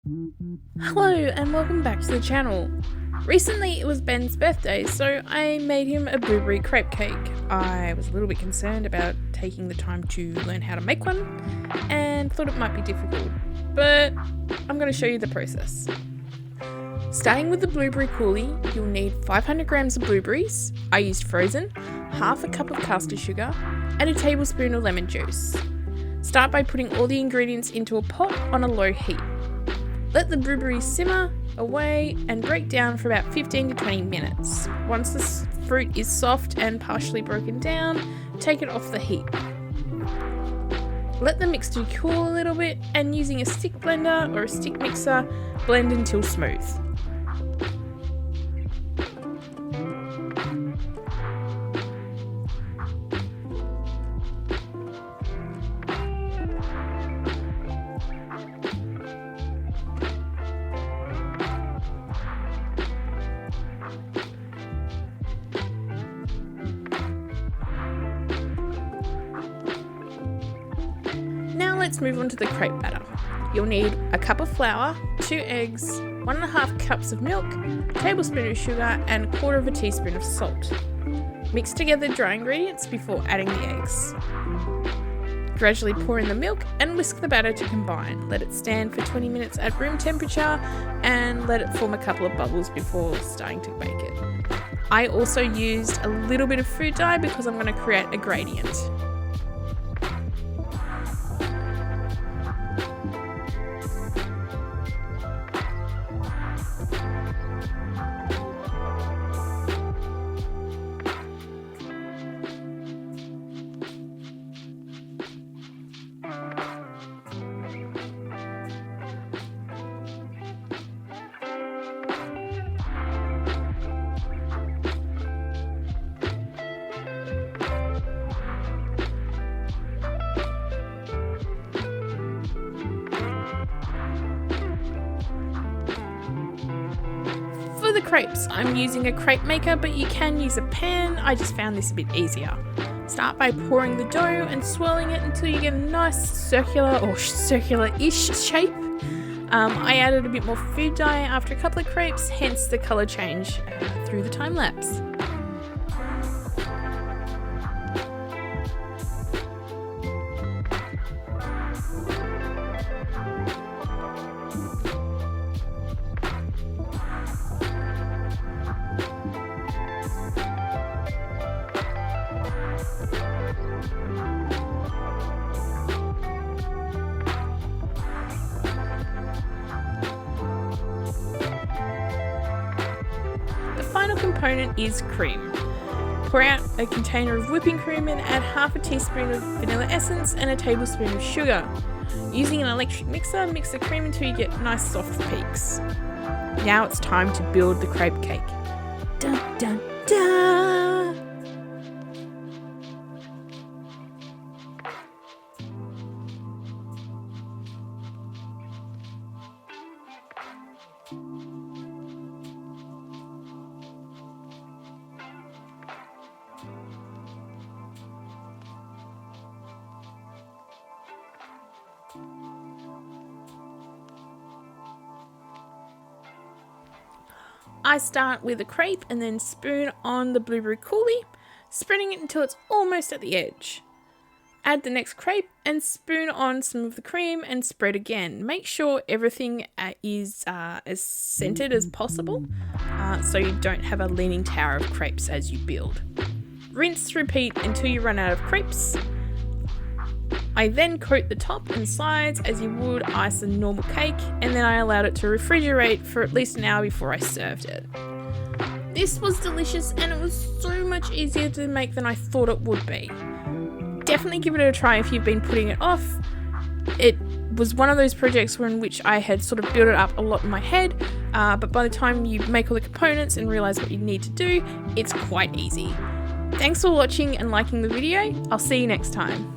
Hello and welcome back to the channel. Recently it was Ben's birthday, so I made him a blueberry crepe cake. I was a little bit concerned about taking the time to learn how to make one and thought it might be difficult, but I'm going to show you the process. Starting with the blueberry coulis, you'll need 500 grams of blueberries, I used frozen, half a cup of caster sugar, and a tablespoon of lemon juice. Start by putting all the ingredients into a pot on a low heat. Let the blueberries simmer away and break down for about 15 to 20 minutes. Once the fruit is soft and partially broken down, take it off the heat. Let the mixture cool a little bit and using a stick blender or a stick mixer, blend until smooth. Now let's move on to the crepe batter. You'll need a cup of flour, 2 eggs, 1.5 cups of milk, a tablespoon of sugar and 1/4 teaspoon of salt. Mix together dry ingredients before adding the eggs. Gradually pour in the milk and whisk the batter to combine. Let it stand for 20 minutes at room temperature and let it form a couple of bubbles before starting to bake it. I also used a little bit of food dye because I'm going to create a gradient. For the crepes, I'm using a crepe maker, but you can use a pan. I just found this a bit easier. Start by pouring the dough and swirling it until you get a nice circular or circular-ish shape. I added a bit more food dye after a couple of crepes, hence the colour change through the time lapse. Final component is cream. Pour out a container of whipping cream and add half a teaspoon of vanilla essence and a tablespoon of sugar. Using an electric mixer, mix the cream until you get nice soft peaks. Now it's time to build the crepe cake. Dun, dun, dun. I start with a crepe and then spoon on the blueberry coulis, spreading it until it's almost at the edge. Add the next crepe and spoon on some of the cream and spread again. Make sure everything is as centered as possible so you don't have a leaning tower of crepes as you build. Rinse, repeat until you run out of crepes. I then coat the top and sides as you would ice a normal cake, and then I allowed it to refrigerate for at least an hour before I served it. This was delicious and it was so much easier to make than I thought it would be. Definitely give it a try if you've been putting it off. It was one of those projects in which I had sort of built it up a lot in my head, but by the time you make all the components and realise what you need to do, it's quite easy. Thanks for watching and liking the video. I'll see you next time.